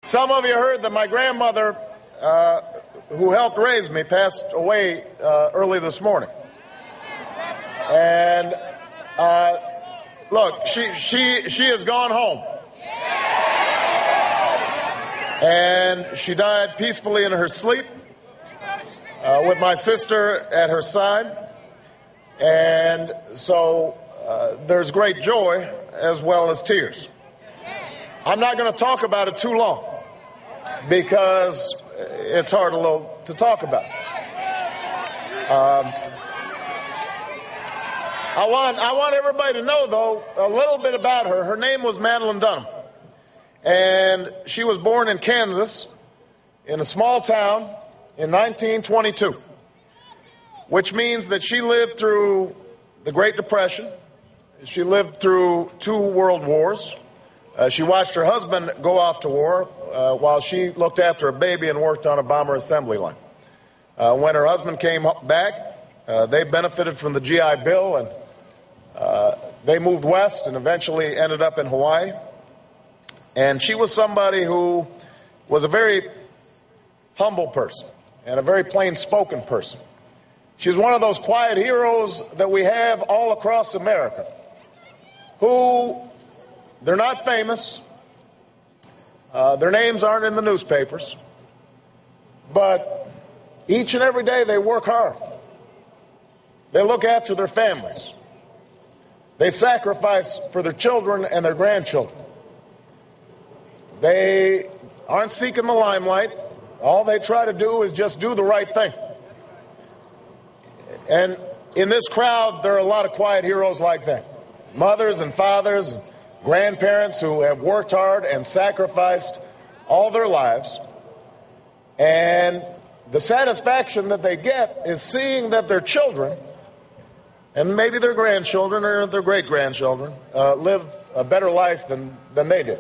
Some of you heard that my grandmother, who helped raise me, passed away early this morning. And look, she has gone home. And she died peacefully in her sleep with my sister at her side. And so there's great joy as well as tears. I'm not going to talk about it too long because it's hard to talk about. I want everybody to know, though, a little bit about her. Her name was Madeline Dunham. And she was born in Kansas in a small town in 1922, which means that she lived through the Great Depression. She lived through 2 world wars. She watched her husband go off to war while she looked after a baby and worked on a bomber assembly line. When her husband came back, they benefited from the GI Bill, and they moved west and eventually ended up in Hawaii. And she was somebody who was a very humble person and a very plain-spoken person. She's one of those quiet heroes that we have all across America who, they're not famous, their names aren't in the newspapers, but each and every day they work hard. They look after their families. They sacrifice for their children and their grandchildren. They aren't seeking the limelight. All they try to do is just do the right thing. And in this crowd, there are a lot of quiet heroes like that. Mothers and fathers and grandparents who have worked hard and sacrificed all their lives. And the satisfaction that they get is seeing that their children, and maybe their grandchildren or their great-grandchildren, live a better life than they did.